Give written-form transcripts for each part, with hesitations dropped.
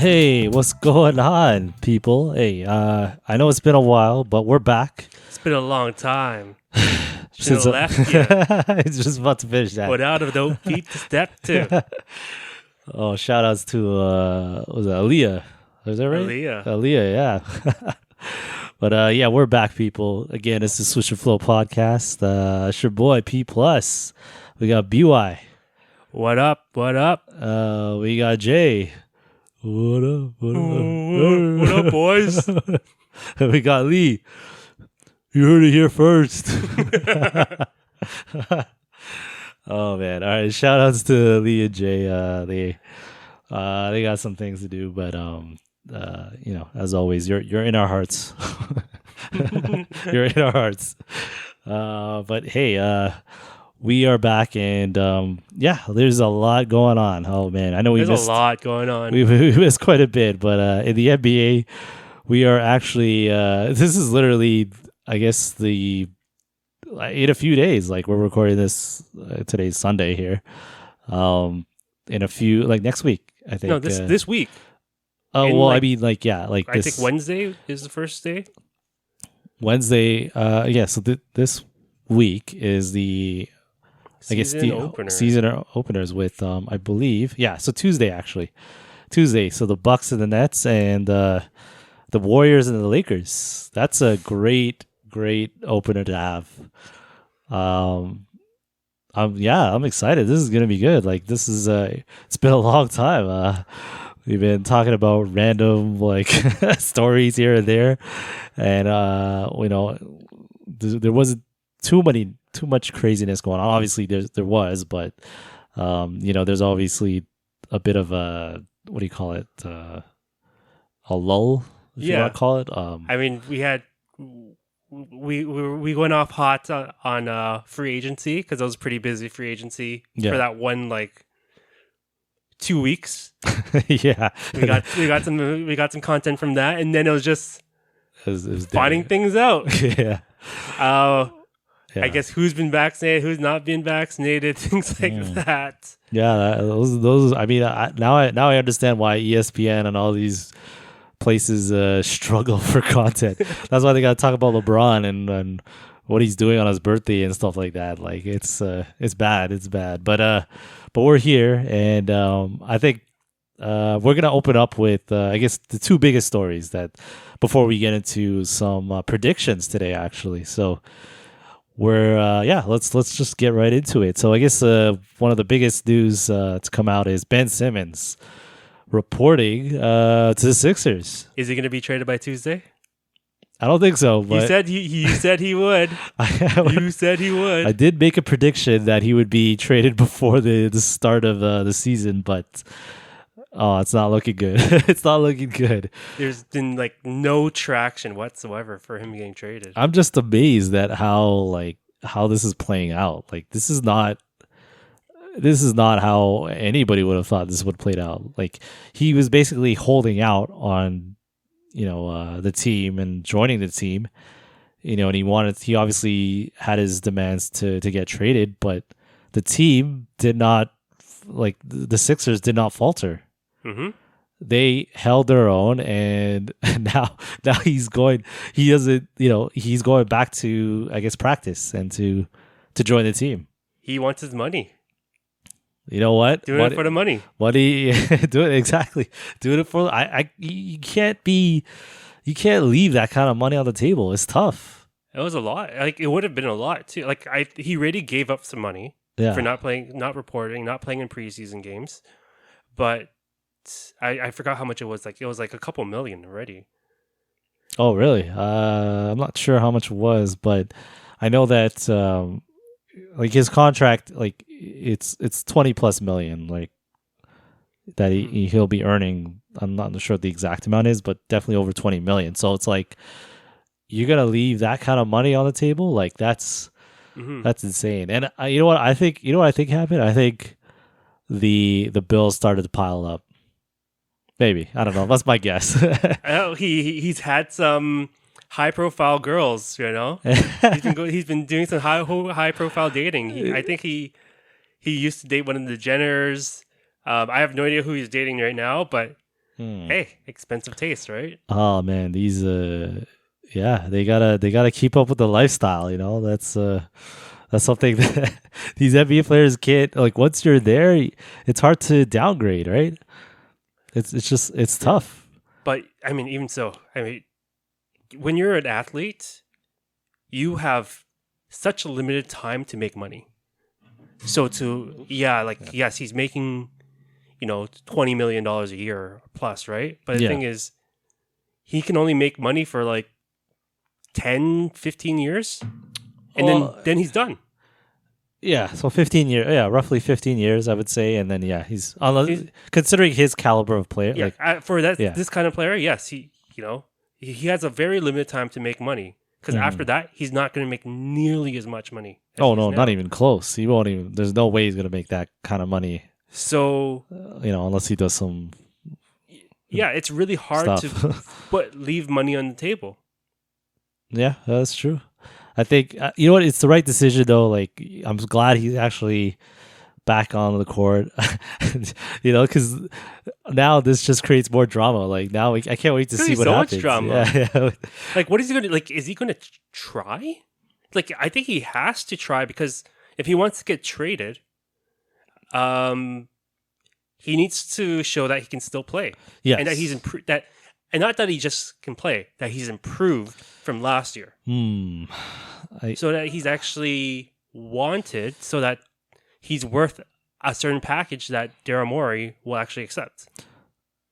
Hey, what's going on, people? Hey, I know it's been a while, but we're back. It's been a long time. Since Shouldn't have left you it's just about to finish that. without a dope feet to step to. Oh, shout outs to was it Aaliyah? Is that right? Aaliyah. Aaliyah, yeah. But yeah, we're back, people. Again, this is Swish Flow podcast. It's your boy P Plus. We got BY. What up? What up? We got Jay. What up? What up? What up, boys? We got Lee. You heard it here first. Oh man! All right, shout outs to Lee and Jay. They got some things to do, but as always, you're in our hearts. You're in our hearts. But hey, we are back, and there's a lot going on. Oh man, I know There's a lot going on. we missed quite a bit, but in the NBA, we are actually. This is literally, I guess, in a few days. Like we're recording this today's Sunday here. In a few, like next week, I think. No, this week. Oh In, well, like, I mean, like yeah, like I think Wednesday is the first day. Wednesday. Yeah. So this week is the. I guess the opener. season openers with I believe so Tuesday actually. So the Bucks and the Nets and the Warriors and the Lakers. That's a great opener to have. I'm excited. This is gonna be good. Like this is it's been a long time. We've been talking about random like stories here and there, and there wasn't too much craziness going on. Obviously, there was, but there's obviously a bit of a what do you call it? A lull, if you want to call it. I mean, we went off hot on free agency because I was pretty busy free agency for that one 2 weeks. Yeah, we got some content from that, and then it was just it was finding things out. Yeah. I guess who's been vaccinated, who's not been vaccinated, things like that. Yeah, those. I mean, now I understand why ESPN and all these places struggle for content. That's why they got to talk about LeBron and what he's doing on his birthday and stuff like that. Like it's bad. But we're here, and I think we're gonna open up with I guess the two biggest stories that before we get into some predictions today, actually. So. Let's just get right into it. So I guess one of the biggest news to come out is Ben Simmons reporting to the Sixers. Is he going to be traded by Tuesday? I don't think so. But he said he would. You said he would. I did make a prediction that he would be traded before the start of the season, but it's not looking good. It's not looking good. There's been no traction whatsoever for him getting traded. I'm just amazed at how this is playing out. Like this is not how anybody would have thought this would play out. Like he was basically holding out on the team and joining the team. And he obviously had his demands to get traded, but the team did not the Sixers did not falter. Mm-hmm. They held their own, and now he's going. He doesn't, he's going back to I guess practice and to join the team. He wants his money. You know what? Doing it for the money. Money. Do it exactly. Doing it for. You can't leave that kind of money on the table. It's tough. It was a lot. It would have been a lot too. He really gave up some money for not playing, not reporting, not playing in preseason games, but. I forgot how much it was. It was a couple million already. Oh, really? I'm not sure how much it was, but I know that his contract, it's 20 plus million, that he'll be earning. I'm not sure what the exact amount is, but definitely over 20 million. So it's you're gonna leave that kind of money on the table. That's insane. And you know what I think? You know what I think happened? I think the bills started to pile up. Maybe. I don't know. That's my guess. He's had some high profile girls, he's been doing some high profile dating. I think he used to date one of the Jenners. I have no idea who he's dating right now, but Hey, expensive taste, right? Oh man, these yeah, they gotta keep up with the lifestyle. That's something that these NBA players can't. Like once you're there, it's hard to downgrade, right? It's tough. But I mean, even so, I mean, when you're an athlete, you have such a limited time to make money. So yes, he's making, $20 million a year plus, right? But the thing is, he can only make money for like 10, 15 years, and then he's done. Yeah, so 15 years, roughly 15 years, I would say, and then he's considering his caliber of player. Yeah, this kind of player, yes, he has a very limited time to make money because after that, he's not going to make nearly as much money. Oh no, not even close. He won't even. There's no way he's going to make that kind of money. So unless he does some. Yeah, it's really hard to leave money on the table. Yeah, that's true. I think you know what, it's the right decision though. Like I'm glad he's actually back on the court, because now this just creates more drama. Like now I can't wait to see what happens. Much drama. Yeah. Like what is he going to like? Is he going to try? Like I think he has to try because if he wants to get traded, he needs to show that he can still play. Yes. And that he's improved. And not that he just can play, that he's improved from last year. So that he's actually wanted, so that he's worth a certain package that Daryl Morey will actually accept.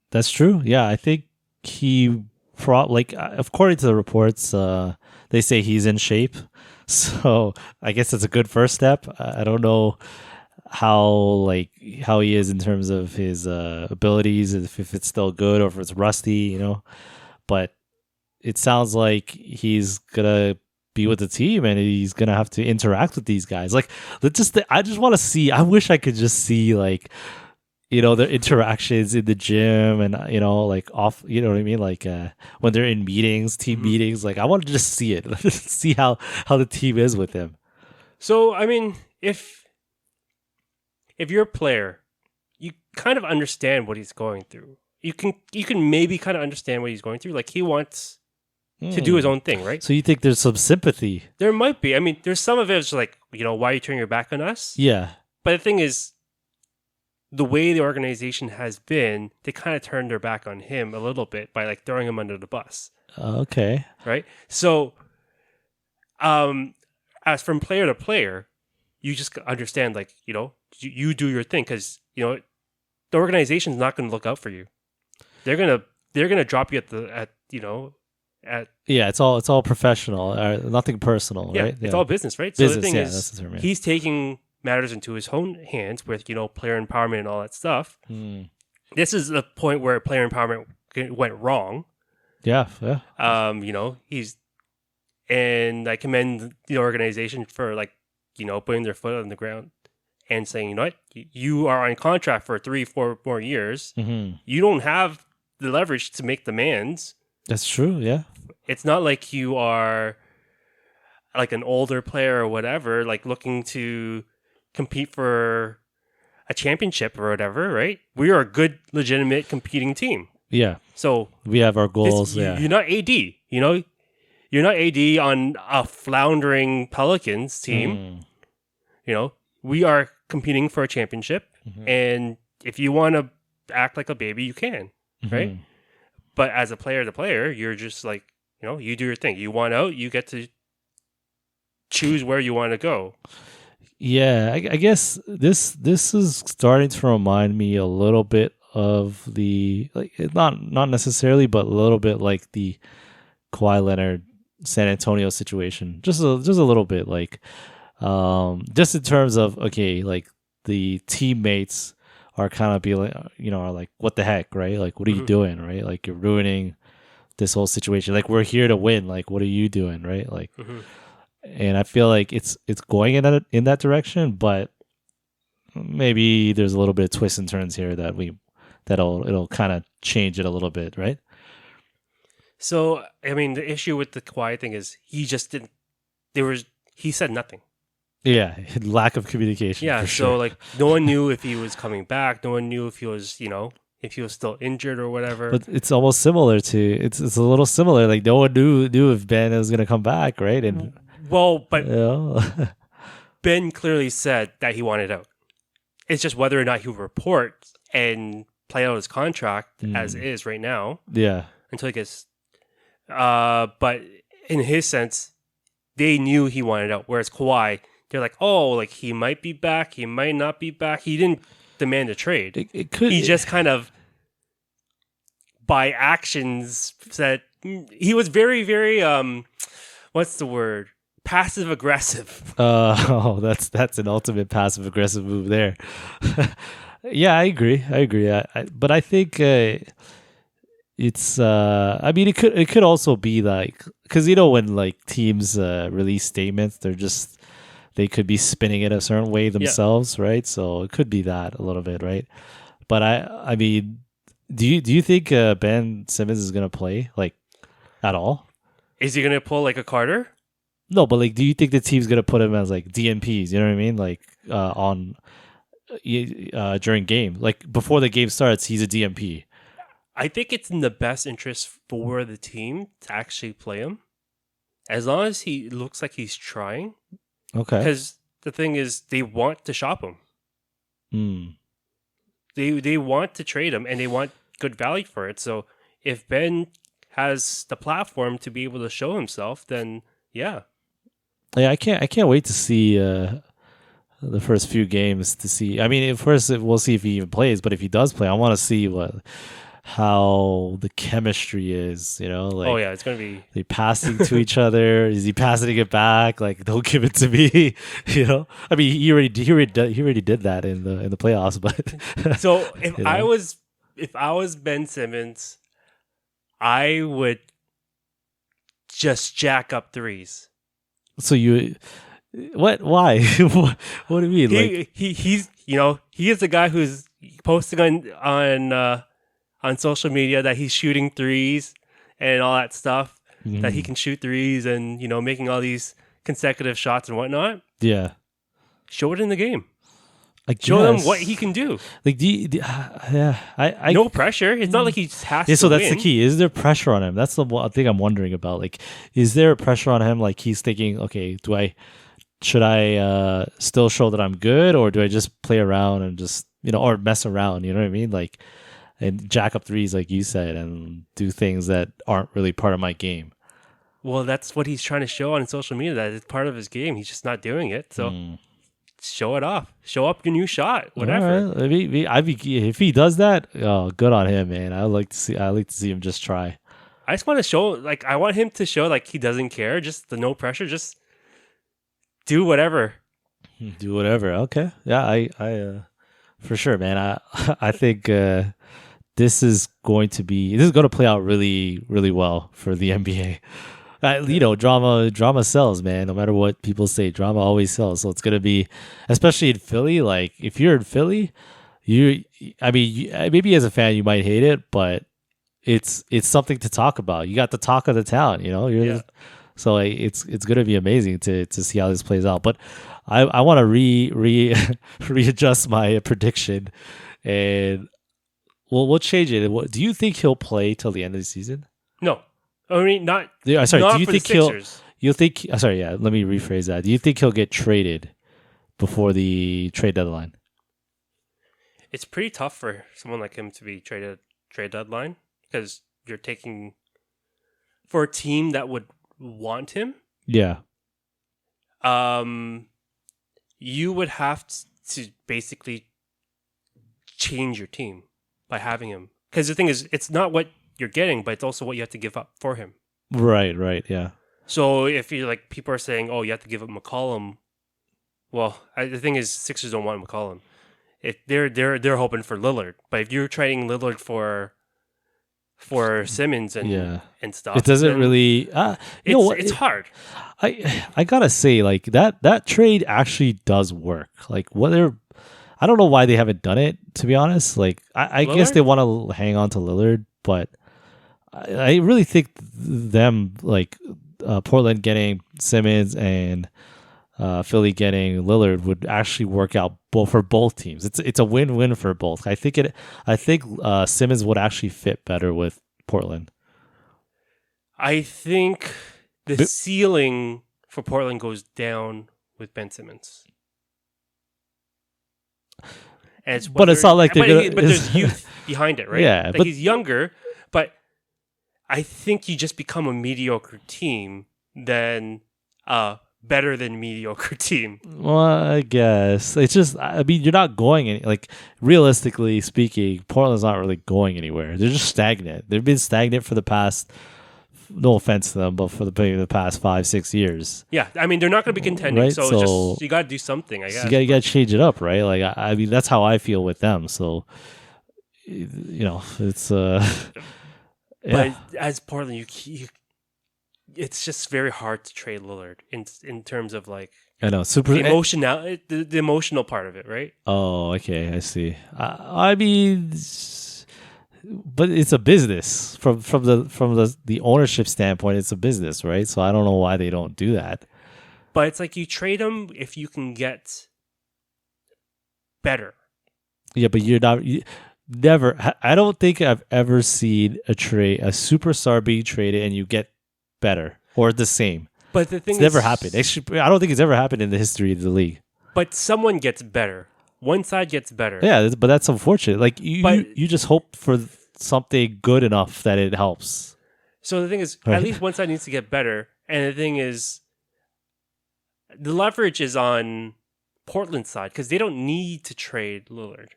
That's true. Yeah, I think he, according to the reports, they say he's in shape. So I guess it's a good first step. I don't know how he is in terms of his abilities, if it's still good or if it's rusty, but it sounds like he's gonna be with the team and he's gonna have to interact with these guys. Like I just want to see. I wish I could just see their interactions in the gym and off. You know what I mean? Like when they're in meetings, team meetings. Like I want to just see it, see how the team is with him. So I mean, if you're a player, you kind of understand what he's going through. You can maybe kind of understand what he's going through. Like he wants to do his own thing, right? So you think there's some sympathy? There might be. I mean, there's some of it's like, why are you turning your back on us? Yeah. But the thing is, the way the organization has been, they kind of turned their back on him a little bit by like throwing him under the bus. Okay. Right? So, as from player to player, you just understand, like, you do your thing because, the organization's not going to look out for you. They're gonna drop you at yeah, it's all professional, nothing personal, right? It's all business, right? Business, so the thing is, that's the term, he's taking matters into his own hands with player empowerment and all that stuff. This is the point where player empowerment went wrong. Yeah. And I commend the organization for putting their foot on the ground and saying, you know what, you are on contract for 3-4 more years. You don't have the leverage to make demands. That's true. Yeah. It's not like you are like an older player or whatever, like looking to compete for a championship or whatever, right? We are a good, legitimate competing team. Yeah. So we have our goals. You're not AD, you're not AD on a floundering Pelicans team. We are competing for a championship. And if you want to act like a baby, you can, right? But as a player to player, you're just like, you do your thing. You want out, you get to choose where you want to go. Yeah, I guess this is starting to remind me a little bit of the not necessarily, but a little bit like the Kawhi Leonard San Antonio situation. Just a little bit, just in terms of the teammates are kind of are like, what the heck, right? Like, what are you doing, right? Like, you're ruining this whole situation. Like, we're here to win. Like, what are you doing, right? Like, and I feel like it's going in that direction, but maybe there's a little bit of twists and turns here it'll kind of change it a little bit, right? So, I mean, the issue with the Kawhi thing is he just didn't. He said nothing. Yeah, lack of communication. Yeah, for so sure. no one knew if he was coming back. No one knew if he was, if he was still injured or whatever. But it's almost similar to it's a little similar. Like no one knew if Ben was gonna come back, right? And but Ben clearly said that he wanted out. It's just whether or not he will report and play out his contract as is right now. Yeah. Until he gets. But in his sense, they knew he wanted out. Whereas Kawhi, they're like, oh, like he might be back, he might not be back. He didn't demand a trade. He just kind of, by actions, said he was very, very what's the word? Passive aggressive. That's an ultimate passive aggressive move there. Yeah, I agree. But I think it's. I mean, it could also be like because when like teams release statements, they could be spinning it a certain way themselves, right? So it could be that a little bit, right? But I mean, do you think Ben Simmons is gonna play like at all? Is he gonna pull like a Carter? No, but like, do you think the team's gonna put him as like DNPs? You know what I mean? Like during game, like before the game starts, he's a DNP. I think it's in the best interest for the team to actually play him, as long as he looks like he's trying. Okay. Because the thing is, they want to shop him. They want to trade him, and they want good value for it. So if Ben has the platform to be able to show himself, then yeah. Yeah, I can't wait to see the first few games to see. I mean, first we'll see if he even plays, but if he does play, I want to see how the chemistry is. Like, oh yeah, it's gonna be they passing to each other. Is he passing it back? Like, don't give it to me. I mean, he already did that in the playoffs. But so if I was Ben Simmons, I would just jack up threes. So what? Why? what do you mean? He is the guy who's posting on social media that he's shooting threes and all that stuff, that he can shoot threes and making all these consecutive shots and whatnot. Yeah, show it in the game. Show them what he can do. Like, I no pressure. It's not like he just has to. Yeah, so that's win. the key. Is there pressure on him? That's the thing I'm wondering about. Like, is there pressure on him? Like, he's thinking, okay, should I still show that I'm good, or do I just play around and just or mess around? You know what I mean? Like, and jack up threes, like you said, and do things that aren't really part of my game. Well, that's what he's trying to show on social media. That it's part of his game. He's just not doing it. So. Show it off. Show up your new shot. Whatever. Right. If he does that, good on him, man. I like to see him just try. I just want to show, I want him to show he doesn't care. Just the no pressure. Just do whatever. Okay. Yeah. I for sure, man. I think this is going to play out really, really well for the NBA. Drama sells, man. No matter what people say, drama always sells. So it's gonna be, especially in Philly. Like, if you're in Philly, maybe as a fan you might hate it, but it's something to talk about. You got the talk of the town, So it's gonna be amazing to see how this plays out. But I want to readjust my prediction, and we'll change it. Do you think he'll play till the end of the season? No. I mean, not. Yeah, sorry. Not do you for think the Sixers. You'll think? Sorry. Yeah. Let me rephrase that. Do you think he'll get traded before the trade deadline? It's pretty tough for someone like him to be traded trade deadline, because you're taking for a team that would want him. Yeah. You would have to basically change your team by having him, because the thing is, it's not what you're getting, but it's also what you have to give up for him. Right, yeah. So if you people are saying, oh, you have to give up McCollum. Well, the thing is, Sixers don't want McCollum. If they're hoping for Lillard, but if you're trading Lillard for Simmons and stuff, it doesn't really. It's hard. I gotta say, like that trade actually does work. Like, I don't know why they haven't done it, to be honest. Like, I guess they want to hang on to Lillard, but I really think them, Portland getting Simmons and Philly getting Lillard would actually work out for both teams. It's a win-win for both. I think Simmons would actually fit better with Portland. I think the ceiling for Portland goes down with Ben Simmons. But it's not like but there's youth behind it, right? Yeah, like but he's younger, but I think you just become a mediocre team than better than mediocre team. Well, I guess it's just. I mean, you're not going any. Like realistically speaking, Portland's not really going anywhere. They're just stagnant. They've been stagnant for the past. No offense to them, but for the past 5-6 years. Yeah, I mean they're not going to be contending, right? so you got to do something. I guess you got to change it up, right? Like I mean, that's how I feel with them. So it's But as Portland, it's just very hard to trade Lillard in terms of like I know the emotional part of it, right? Oh, okay, I see. I mean. But it's a business from the ownership standpoint. It's a business, right? So I don't know why they don't do that. But it's like you trade them if you can get better. Yeah, but never. I don't think I've ever seen a superstar being traded and you get better or the same. But the thing it's never happened. Actually, I don't think it's ever happened in the history of the league. But someone gets better. One side gets better. Yeah, but that's unfortunate. Like you just hope for something good enough that it helps. So the thing is, right? At least one side needs to get better. And the thing is, the leverage is on Portland's side because they don't need to trade Lillard,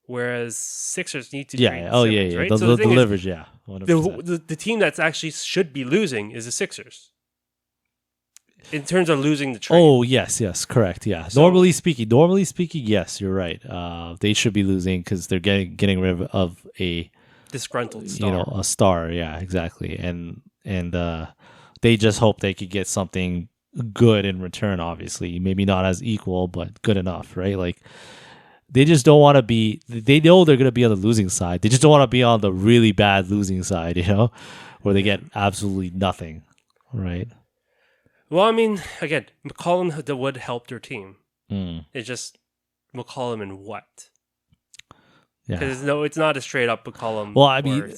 whereas Sixers need to. Trade Simmons, right? The leverage, yeah. The team that's actually should be losing is the Sixers. In terms of losing the trade. Oh, yes, correct, yeah. So, normally speaking, yes, you're right. They should be losing because they're getting rid of a disgruntled star. A star, yeah, exactly. And they just hope they could get something good in return, obviously. Maybe not as equal, but good enough, right? Like, they just don't want to be... They know they're going to be on the losing side. They just don't want to be on the really bad losing side, where they get absolutely nothing, right? Well, I mean, again, McCollum would help their team. It's just McCollum and what? Yeah. Because it's not a straight up McCollum. Well, I mean,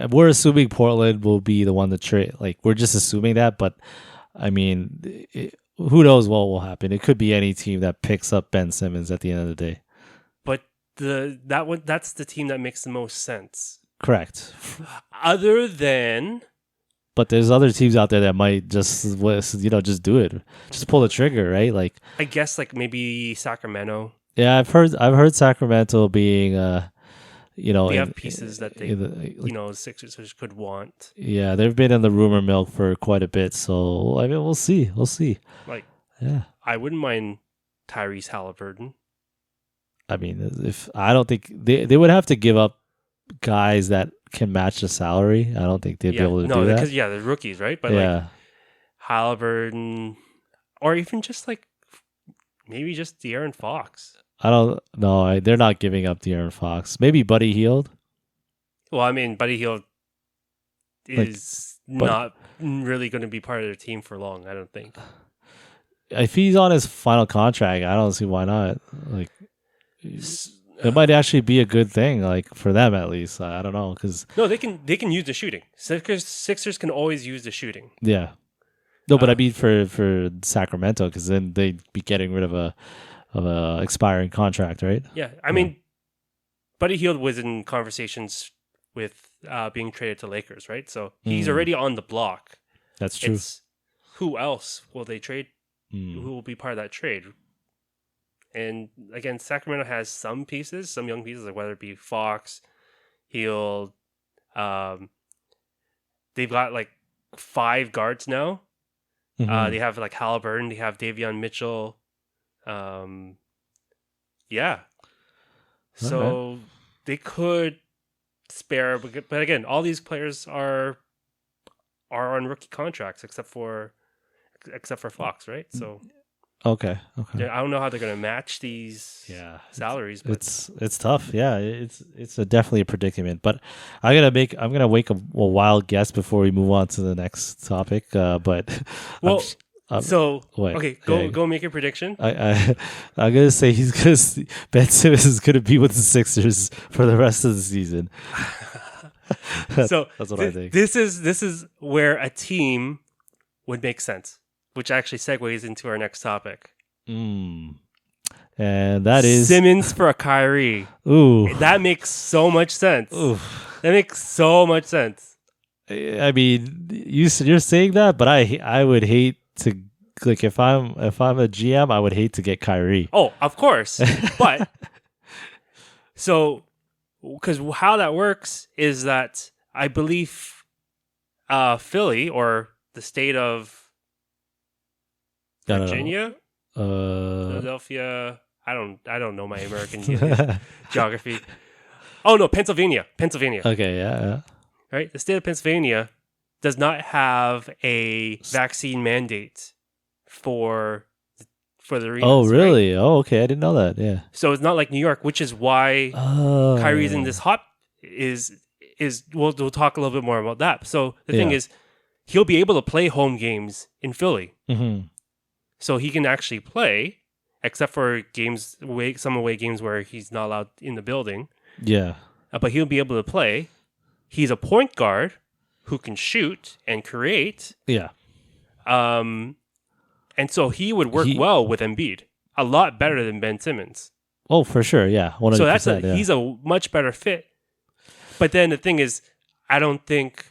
we're assuming Portland will be the one to trade. Like, we're just assuming that, but I mean, who knows what will happen? It could be any team that picks up Ben Simmons at the end of the day. But that's the team that makes the most sense. Correct. Other than. But there's other teams out there that might just do it, just pull the trigger, right? Like I guess, like maybe Sacramento. Yeah, I've heard Sacramento being, they have pieces that the Sixers could want. Yeah, they've been in the rumor mill for quite a bit, so I mean, we'll see. Like, yeah, I wouldn't mind Tyrese Halliburton. I mean, I don't think they would have to give up guys that can match the salary. I don't think they'd be able to do that. Because they're rookies, right? But like Halliburton, or even just like maybe just De'Aaron Fox. I don't know. They're not giving up De'Aaron Fox. Maybe Buddy Hield. Well, I mean, Buddy Hield is not really going to be part of their team for long. I don't think. If he's on his final contract, I don't see why not. Like, it might actually be a good thing, like for them at least. I don't know, because they can use the shooting. Sixers can always use the shooting. Yeah, no, but I mean for Sacramento, because then they'd be getting rid of a expiring contract, right? Yeah, I mean, Buddy Hield was in conversations with being traded to Lakers, right? So he's already on the block. That's true. Who else will they trade? Who will be part of that trade? And again, Sacramento has some young pieces, like whether it be Fox, Hield. They've got like 5 guards now. They have like Halliburton. They have Davion Mitchell. Yeah. So they could spare, but again, all these players are on rookie contracts except for Fox, right? So. Okay. Yeah, I don't know how they're going to match these salaries. But it's tough. Yeah, it's definitely a predicament. But I'm gonna make a wild guess before we move on to the next topic. But Go make your prediction. I'm gonna say Ben Simmons is gonna be with the Sixers for the rest of the season. So that's what I think. This is where a team would make sense, which actually segues into our next topic. And that is Simmons for a Kyrie. Ooh, that makes so much sense. Ooh. That makes so much sense. I mean, you're saying that, but I would hate to, like, if I'm a GM, I would hate to get Kyrie. Oh, of course. But so, because how that works is that I believe Philly or the state of Virginia, Philadelphia. I don't know my American geography. Oh no, Pennsylvania. Okay, yeah. Right, the state of Pennsylvania does not have a vaccine mandate for the arenas. Oh, really? Right? Oh, okay. I didn't know that. Yeah. So it's not like New York, which is why Kyrie's in this hot is we'll talk a little bit more about that. So the thing is, he'll be able to play home games in Philly. Mm-hmm. So he can actually play, except for some away games where he's not allowed in the building. Yeah. But he'll be able to play. He's a point guard who can shoot and create. Yeah. And so he would work well with Embiid. A lot better than Ben Simmons. Oh, for sure. Yeah. 100%, So he's a much better fit. But then the thing is, I don't think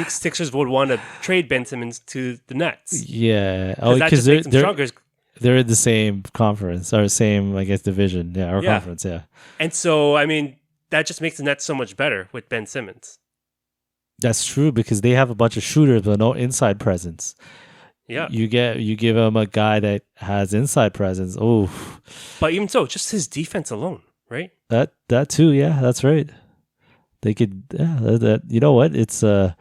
Sixers would want to trade Ben Simmons to the Nets. Yeah. Oh, because they're in the same conference or same, I guess, division. Yeah, or conference. Yeah. And so, I mean, that just makes the Nets so much better with Ben Simmons. That's true because they have a bunch of shooters but no inside presence. Yeah. You give him a guy that has inside presence. Oh. But even so, just his defense alone, right? That too, yeah, that's right. They could, that you know what? It's I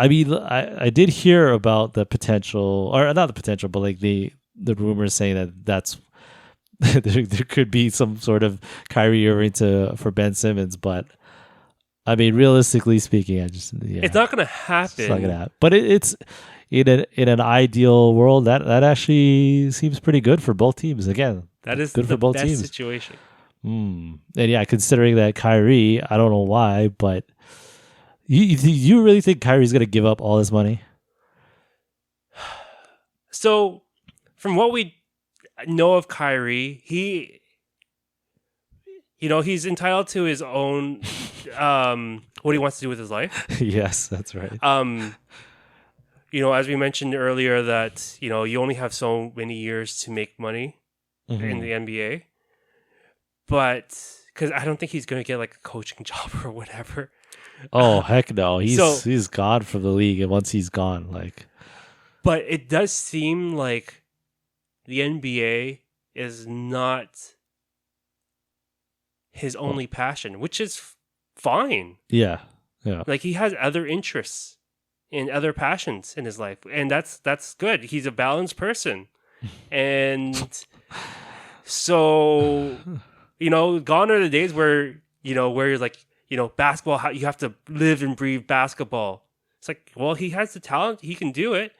mean, I did hear about the potential, or not the potential, but like the rumors saying that's there could be some sort of Kyrie Irving for Ben Simmons, but I mean, realistically speaking, it's not going to happen. It's not going to happen. But it's in an ideal world that actually seems pretty good for both teams. Again, that is good for both teams. Situation. And yeah, considering that Kyrie, I don't know why, but you really think Kyrie's going to give up all his money? So, from what we know of Kyrie, he's entitled to his own what he wants to do with his life. Yes, that's right. As we mentioned earlier, that you only have so many years to make money in the NBA. But because I don't think he's going to get like a coaching job or whatever. Oh heck no! He's gone from the league, and once he's gone, like. But it does seem like the NBA is not his only passion, which is fine. Yeah. Like he has other interests and other passions in his life, and that's good. He's a balanced person, and so. Gone are the days where you're like, basketball, you have to live and breathe basketball. It's like, well, he has the talent, he can do it.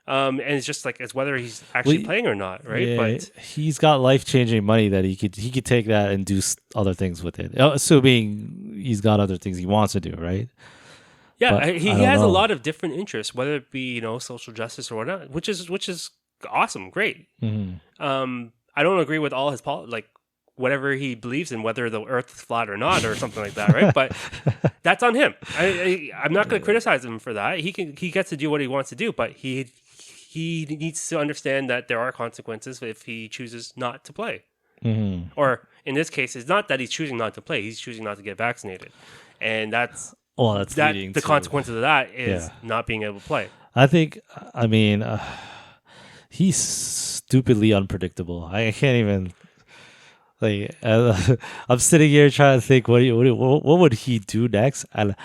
And it's just like, it's whether he's actually playing or not, right? Yeah, but he's got life-changing money that he could take that and do other things with it. Assuming he's got other things he wants to do, right? Yeah, he has a lot of different interests, whether it be, social justice or whatnot, which is awesome, great. Mm-hmm. I don't agree with all his whatever he believes in, whether the earth is flat or not, or something like that, right? But that's on him. I'm not going to criticize him for that. He gets to do what he wants to do, but he needs to understand that there are consequences if he chooses not to play. Mm-hmm. Or in this case, it's not that he's choosing not to play; he's choosing not to get vaccinated, and that's the consequences of that is not being able to play. I mean, he's stupidly unpredictable. I can't even. Like I'm sitting here trying to think what would he do next, and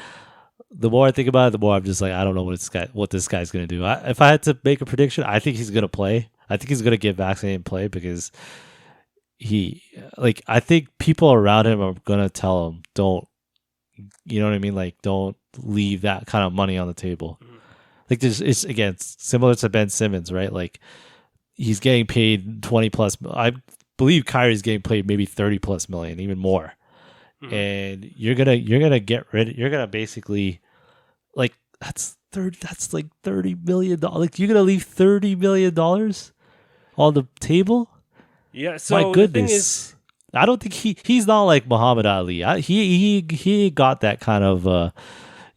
the more I think about it, the more I'm just like, I don't know what this guy's gonna do. If I had to make a prediction, I think he's gonna play. I think he's gonna get vaccinated and play because I think people around him are gonna tell him, don't, you know what I mean? Like, don't leave that kind of money on the table. Like it's again similar to Ben Simmons, right? Like he's getting paid 20 plus. I believe Kyrie's getting paid maybe 30 plus million, even more. Mm-hmm. And you're gonna get rid. You're gonna basically like that's like $30 million. Like you're gonna leave $30 million on the table. Yeah. So my goodness. The thing is, I don't think he's not like Muhammad Ali. He got that kind of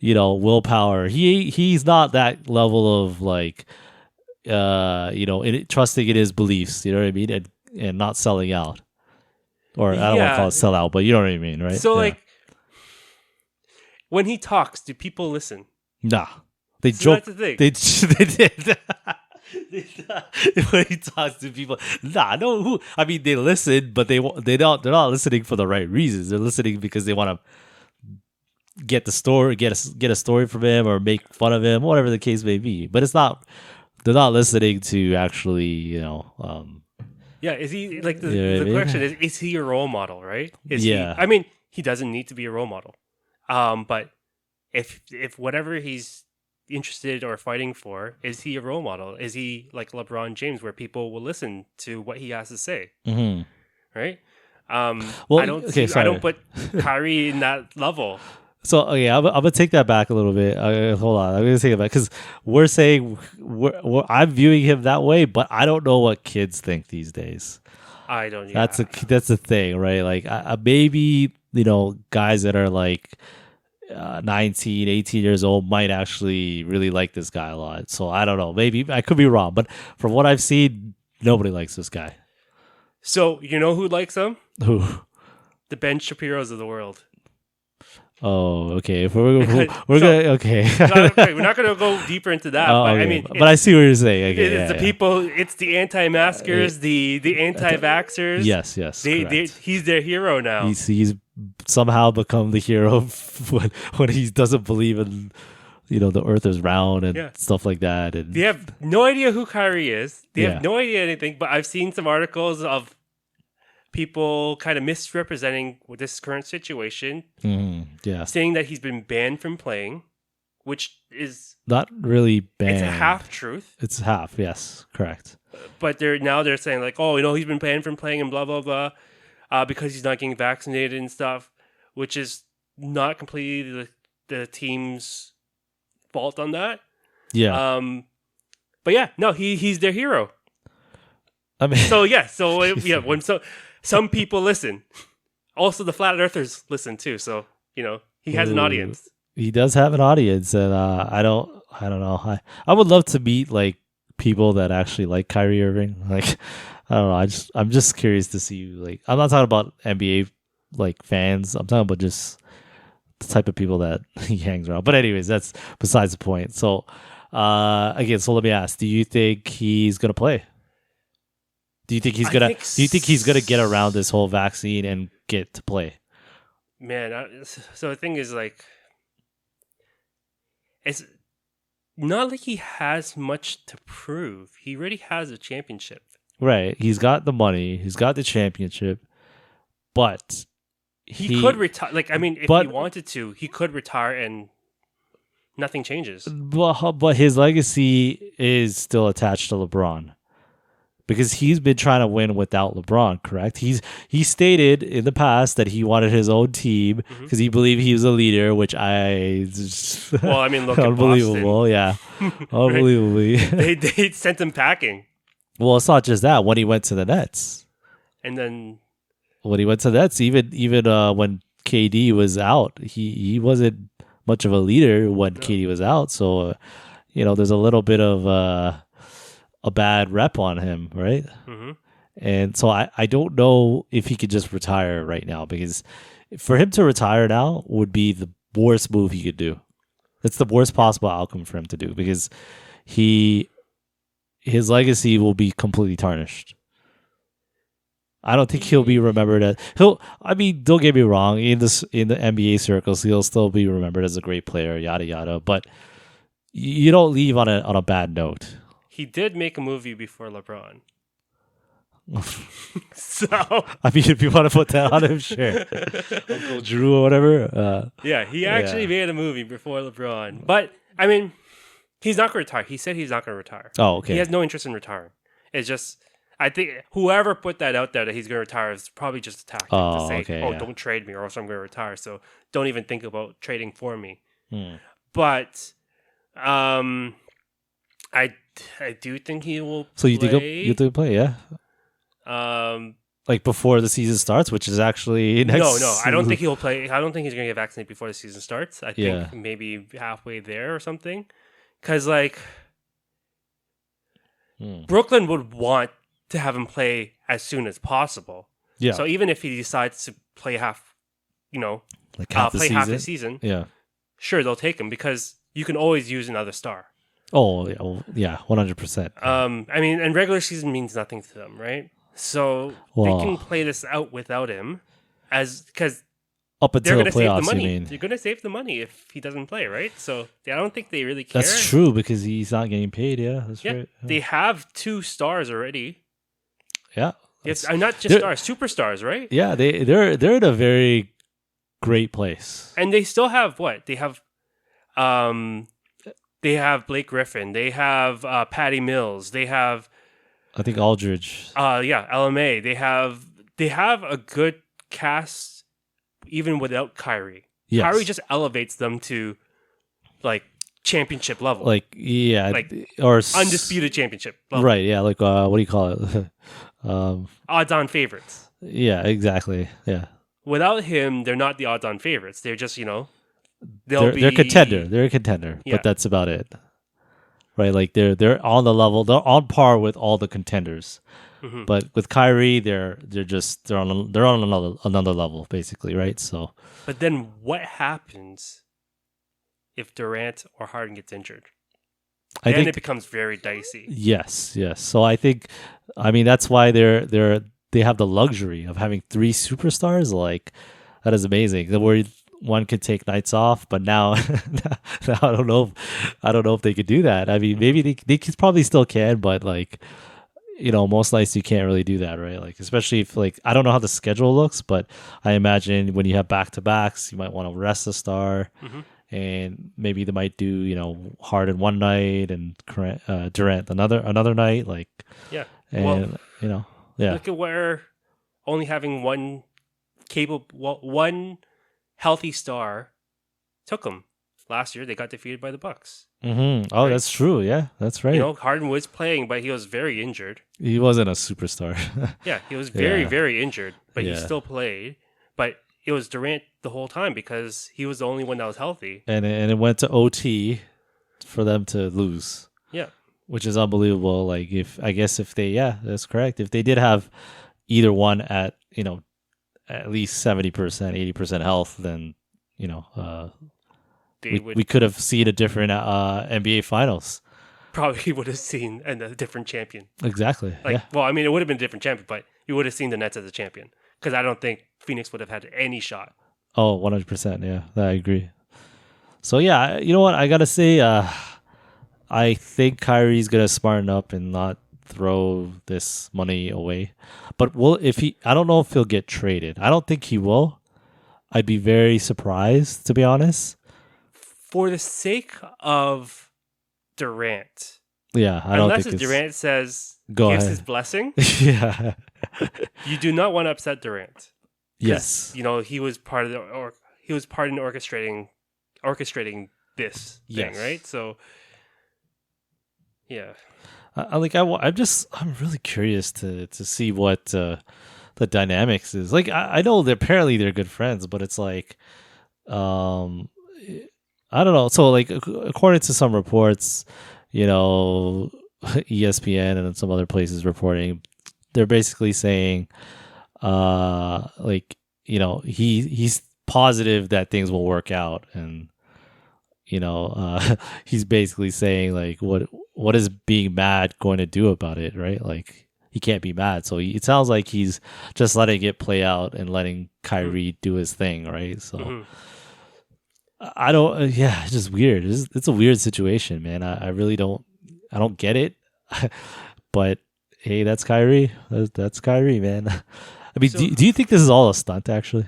willpower. He's not that level of like trusting in his beliefs. You know what I mean, and not selling out. Or I don't want to call it sell out, but you know what I mean, right? So like when he talks, do people listen? Nah, they joke. That's the thing. They did. When he talks to people, no. Who? I mean, they listen, but they're not listening for the right reasons. They're listening because they want to get the story, get a story from him, or make fun of him, whatever the case may be. But it's not. They're not listening to actually, Yeah, is he like the question is he a role model, right? I mean, he doesn't need to be a role model. But if whatever he's interested or fighting for, is he a role model? Is he like LeBron James, where people will listen to what he has to say? Mm-hmm. Right? Well, I don't put Kyrie in that level. So I'm gonna take that back a little bit. Hold on, I'm gonna take it back because we're saying I'm viewing him that way, but I don't know what kids think these days. I don't. Yeah. That's the thing, right? Like maybe guys that are like 19, 18 years old might actually really like this guy a lot. So I don't know. Maybe I could be wrong, but from what I've seen, nobody likes this guy. So you know who likes him? Who? The Ben Shapiros of the world. Oh, okay. If we're gonna okay. We're not gonna go deeper into that. Oh, but okay. I mean, but I see what you're saying. Okay, it's the people. It's the anti-maskers, the anti-vaxxers. Yes. He's their hero now. He's somehow become the hero when he doesn't believe in the Earth is round and stuff like that. And they have no idea who Kyrie is. They have no idea anything. But I've seen some articles of people kind of misrepresenting this current situation, saying that he's been banned from playing, which is not really banned. It's a half truth. It's half, yes, correct. But they're saying like, oh, he's been banned from playing and blah blah blah, because he's not getting vaccinated and stuff, which is not completely the team's fault on that. Yeah. But yeah, no, he's their hero. I mean, when some people listen. Also, the flat earthers listen too. So he has an audience. He does have an audience, and I don't know. I would love to meet like people that actually like Kyrie Irving. Like I don't know. I'm just curious to see like I'm not talking about NBA like fans. I'm talking about just the type of people that he hangs around. But anyways, that's besides the point. So again, so let me ask: do you think he's gonna play? Do you think he's gonna? Do you think he's gonna get around this whole vaccine and get to play? Man, so the thing is, like, it's not like he has much to prove. He already has a championship. Right. He's got the money. He's got the championship, but he could retire. Like, I mean, if he wanted to, he could retire and nothing changes. But his legacy is still attached to LeBron. Because he's been trying to win without LeBron, correct? He stated in the past that he wanted his own team because he believed he was a leader, which look unbelievable, at Boston. Unbelievably. They sent him packing. Well, it's not just that. When he went to the Nets, and then when he went to the Nets, even when KD was out, he wasn't much of a leader when KD was out. So, there's a little bit of a bad rep on him, right? Mm-hmm. And so I don't know if he could just retire right now, because for him to retire now would be the worst move he could do. It's the worst possible outcome for him to do, because his legacy will be completely tarnished. I don't think he'll be remembered as don't get me wrong, in the NBA circles he'll still be remembered as a great player, yada yada, but you don't leave on a bad note. He did make a movie before LeBron. So I mean, if you want to put that on him, sure. Uncle Drew or whatever. He actually made a movie before LeBron. But I mean, He's not going to retire. He said he's not going to retire. Oh, okay. He has no interest in retiring. It's just, I think whoever put that out there that he's going to retire is probably just a tactic to say, don't trade me or else I'm going to retire. So don't even think about trading for me. But I do think he will. So you think you think play? Yeah. Like before the season starts, which is actually next. No, I don't think he'll play. I don't think he's going to get vaccinated before the season starts. I think maybe halfway there or something. Because like Brooklyn would want to have him play as soon as possible. Yeah. So even if he decides to play half the season, sure they'll take him because you can always use another star. Oh yeah, 100%. I mean, and regular season means nothing to them, right? So they can play this out without him, because up until the playoffs, the money. You mean? They're going to save the money if he doesn't play, right? So I don't think they really care. That's true because he's not getting paid. Yeah, that's right. Yeah. They have 2 stars already. Yeah, not just stars, superstars, right? Yeah, they're in a very great place, and they still have what they have. They have Blake Griffin. They have Patty Mills. They have, I think, Aldridge. LMA. They have a good cast. Even without Kyrie. Yes. Kyrie just elevates them to like championship level. Like or undisputed championship level. Right, yeah, like what do you call it? Odds on favorites. Yeah, exactly. Yeah. Without him, they're not the odds on favorites. They're just, they're a contender. They're a contender, but that's about it. Right? Like they're on the level, they're on par with all the contenders. Mm-hmm. But with Kyrie, they're on another level basically, right? So, but then what happens if Durant or Harden gets injured? Then it becomes very dicey. Yes. So I think, that's why they have the luxury of having 3 superstars. Like that is amazing. Where one could take nights off, but now I don't know if they could do that. I mean, maybe they probably still can, but like. Most nights you can't really do that, right? Like, especially if, like, I don't know how the schedule looks, but I imagine when you have back-to-backs, you might want to rest a star, and maybe they might do, Harden one night and Durant another night, like, and look at where only having one healthy star took them. Last year, they got defeated by the Bucks. Mm-hmm. Oh, right? That's true. Yeah, that's right. Harden was playing, but he was very injured. He wasn't a superstar. Yeah, he was very, very injured, but he still played. But it was Durant the whole time because he was the only one that was healthy. And it went to OT for them to lose. Yeah. Which is unbelievable. Like, if that's correct. If they did have either one at, at least 70%, 80% health, then, we could have seen a different NBA Finals. Probably would have seen a different champion. Exactly. Well, it would have been a different champion, but you would have seen the Nets as a champion because I don't think Phoenix would have had any shot. Oh, 100%. Yeah, I agree. So, yeah, you know what? I got to say, I think Kyrie's going to smarten up and not throw this money away. But I don't know if he'll get traded. I don't think he will. I'd be very surprised, to be honest. For the sake of Durant. Yeah, unless Durant gives his blessing. Yeah. You do not want to upset Durant. Yes. He was part in orchestrating this thing, right? So yeah. I'm really curious to see what the dynamics is. Like I know apparently they're good friends, but it's like I don't know. So, like, according to some reports, ESPN and some other places reporting, they're basically saying, he's positive that things will work out, and he's basically saying, like, what is being mad going to do about it, right? Like, he can't be mad. So it sounds like he's just letting it play out and letting Kyrie do his thing, right? So. Mm-hmm. I don't. It's just weird. It's a weird situation, man. I really don't. I don't get it. But hey, that's Kyrie. That's Kyrie, man. I mean, do you think this is all a stunt? Actually,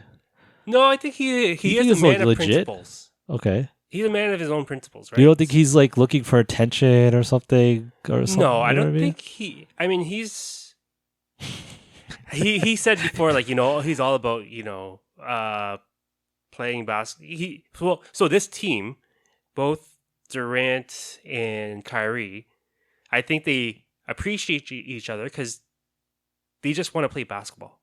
no. I think he is a man of principles. Okay. He's a man of his own principles, right? You don't think he's like looking for attention or something? No, I don't think he. I mean, he's he said before, like, he's all about playing basketball. So this team, both Durant and Kyrie, I think they appreciate each other because they just want to play basketball.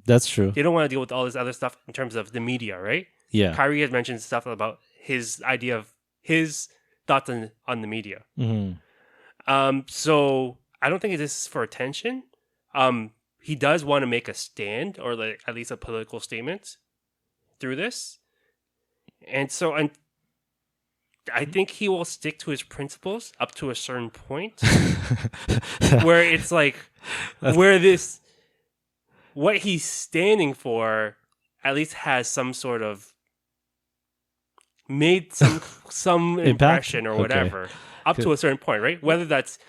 That's true. They don't want to deal with all this other stuff in terms of the media, right? Yeah. Kyrie has mentioned stuff about his idea of his thoughts on the media. Mm-hmm. So I don't think this is for attention. He does want to make a stand or like at least a political statement through this. And so I think he will stick to his principles up to a certain point where it's like what he's standing for at least has some sort of made some impression or whatever up to a certain point, right? Whether that's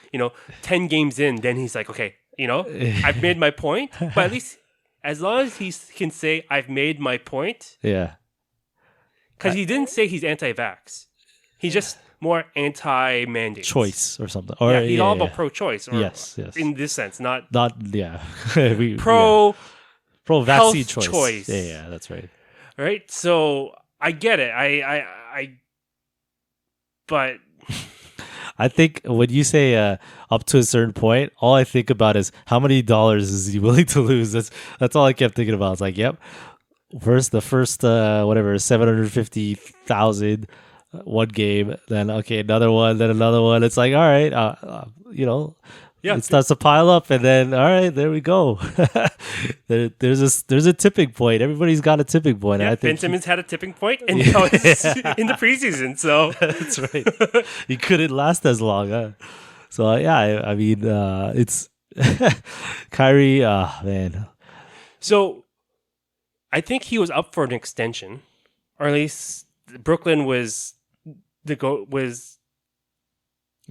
10 games in, then he's like, okay, I've made my point, but at least as long as he can say I've made my point, yeah, because he didn't say he's anti-vax, he's just more anti-mandate choice or something, or he's all about pro-choice, or yes, in this sense, not pro vaccine choice. Yeah, that's right. Right, so I get it. But I think when you say up to a certain point, all I think about is how many dollars is he willing to lose. That's all I kept thinking about. It's like, yep, the first 750,000 one game, then okay, another one, then another one. It's like, all right, it starts to pile up, and then all right, there we go. There's a tipping point. Everybody's got a tipping point. Yeah, I think Ben Simmons had a tipping point, and now it's in the preseason. So that's right. He couldn't last as long. Huh? So I mean, it's Kyrie. Man. So I think he was up for an extension, or at least Brooklyn was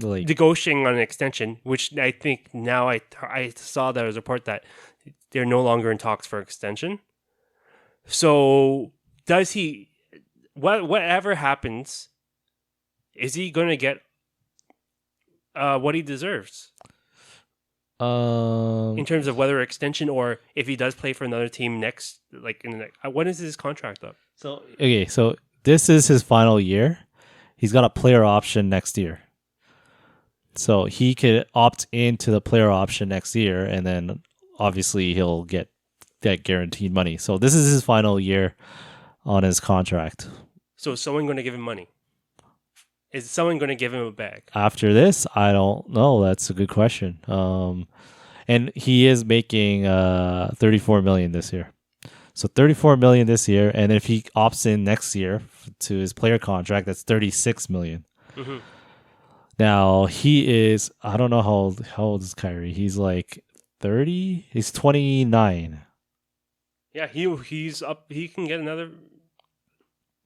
negotiating on an extension, which I think now I saw there was a report that they're no longer in talks for extension. So does he, whatever happens, is he going to get what he deserves? In terms of whether extension or if he does play for another team next, like when is his contract up? So this is his final year. He's got a player option next year. So he could opt into the player option next year, and then obviously he'll get that guaranteed money. So this is his final year on his contract. So is someone going to give him money? Is someone going to give him a bag? After this, I don't know. That's a good question. And he is making $34 million this year. So $34 million this year, and if he opts in next year to his player contract, that's $36 million. Mm-hmm. Now he is, I don't know how old is Kyrie. He's like 30. He's 29. Yeah, he's up. He can get another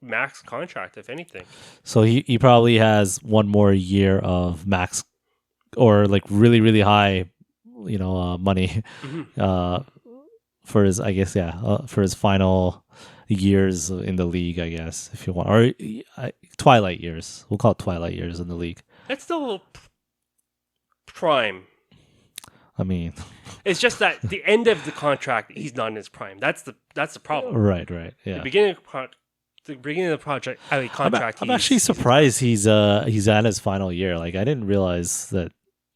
max contract if anything. So he probably has one more year of max or like really really high, money. Mm-hmm. For his, I guess, for his final years in the league, I guess, if you want, or twilight years. We'll call it twilight years in the league. That's still prime. I mean, it's just that the end of the contract, he's not in his prime. That's the problem. Right. Yeah. The beginning of the project, contract. I'm actually surprised he's at his final year. Like, I didn't realize that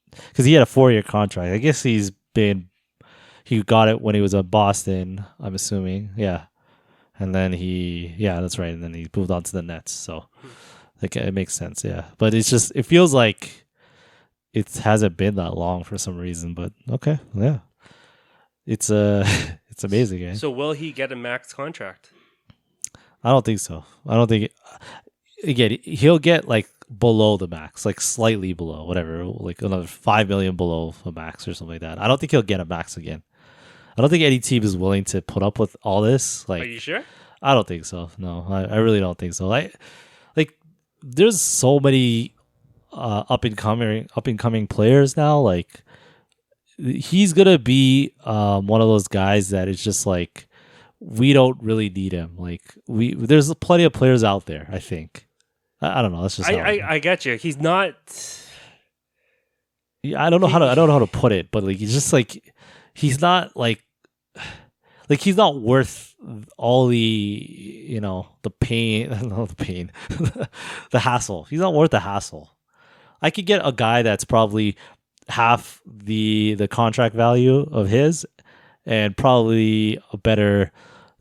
because he had a 4-year contract. I guess he got it when he was at Boston, I'm assuming. Yeah. And then that's right. And then he moved on to the Nets. So like it makes sense. Yeah. But it feels like it hasn't been that long for some reason, but okay. Yeah. It's amazing. Eh? So will he get a max contract? I don't think so. Again, he'll get like below the max, like slightly below, whatever, like another $5 million below a max or something like that. I don't think he'll get a max again. I don't think any team is willing to put up with all this. Like, are you sure? I don't think so. No, I really don't think so. There's so many up and coming players now. Like, he's gonna be one of those guys that is just like we don't really need him. Like there's plenty of players out there. I think I don't know. That's just I get you. He's not. Yeah, I don't know how to put it, but like he's just like he's not like he's not worth all the the pain, not the pain, the hassle. He's not worth the hassle. I could get a guy that's probably half the contract value of his, and probably a better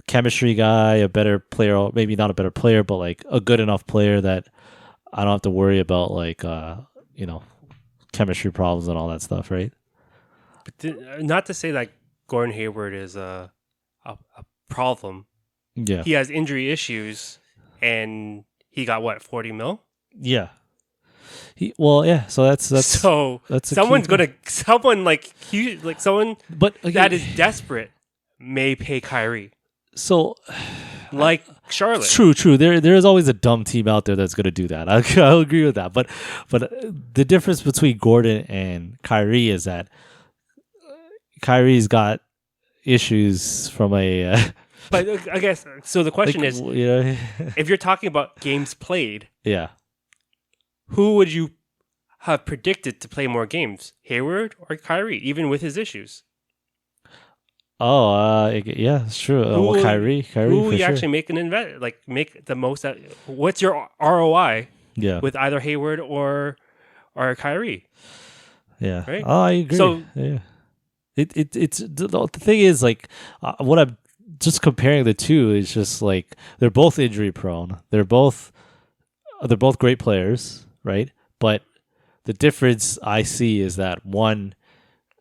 chemistry guy, a better player, maybe not a better player, but like a good enough player that I don't have to worry about like chemistry problems and all that stuff, right? But not to say that Gordon Hayward is a problem. Yeah, he has injury issues, and he got what, 40 mil? Yeah. So that's someone but again, that is desperate may pay Kyrie. So, like Charlotte. True. There is always a dumb team out there that's going to do that. I'll agree with that. But the difference between Gordon and Kyrie is that Kyrie's got issues from a. But I guess so. The question is, if you're talking about games played, yeah, who would you have predicted to play more games, Hayward or Kyrie, even with his issues? Oh, yeah, it's true. Kyrie. Who will you sure. actually make make the most out? What's your ROI? Yeah. With either Hayward or Kyrie. Yeah. Right. Oh, I agree. So yeah, it's the thing is like what I'm just comparing the two is just like they're both injury prone. They're both great players, right? But the difference I see is that one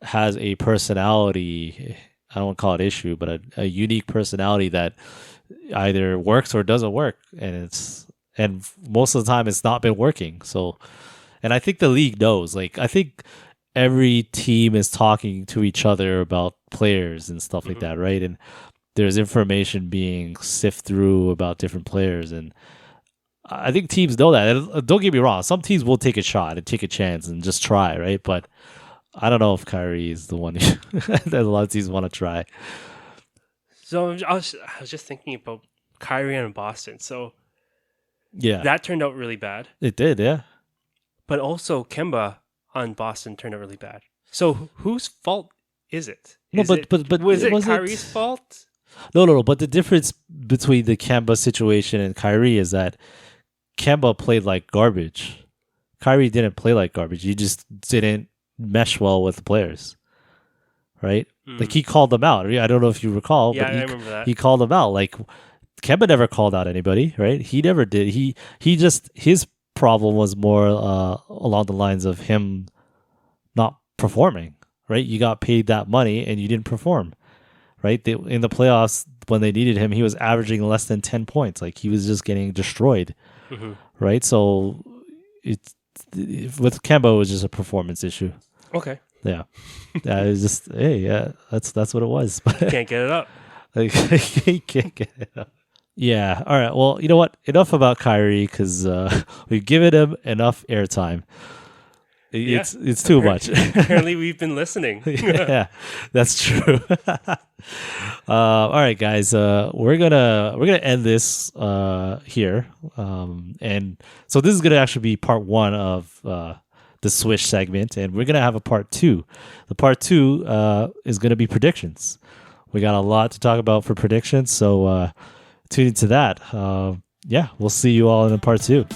has a personality. I don't want to call it issue, but a unique personality that either works or doesn't work, and most of the time it's not been working. So, and I think the league knows. Like, I think every team is talking to each other about players and stuff like that, right? And there's information being sifted through about different players, and I think teams know that. And don't get me wrong; some teams will take a shot and take a chance and just try, right? But I don't know if Kyrie is the one that a lot of teams want to try. So I was just thinking about Kyrie and Boston. So yeah, that turned out really bad. It did, yeah. But also Kemba on Boston turned out really bad. So whose fault is it? Was it Kyrie's fault? No. But the difference between the Kemba situation and Kyrie is that Kemba played like garbage. Kyrie didn't play like garbage. He just didn't mesh well with the players, right? Like he called them out. I don't know if you recall, but I remember that. He called them out. Like Kemba never called out anybody, right? He never did. He just his problem was more along the lines of him not performing, right? You got paid that money and you didn't perform, right? In the playoffs when they needed him, he was averaging less than 10 points. Like he was just getting destroyed, right? So with Kemba, it was just a performance issue. Okay. Yeah. It was just, that's what it was. Can't get it up. He can't get it up. Yeah. All right. Well, you know what? Enough about Kyrie because we've given him enough airtime. It's too much. Apparently, we've been listening. Yeah, that's true. All right, guys. We're gonna end this here, and so this is gonna actually be part one of the Swish segment, and we're gonna have a part two. The part two is gonna be predictions. We got a lot to talk about for predictions, so tune into that. Yeah, we'll see you all in part two.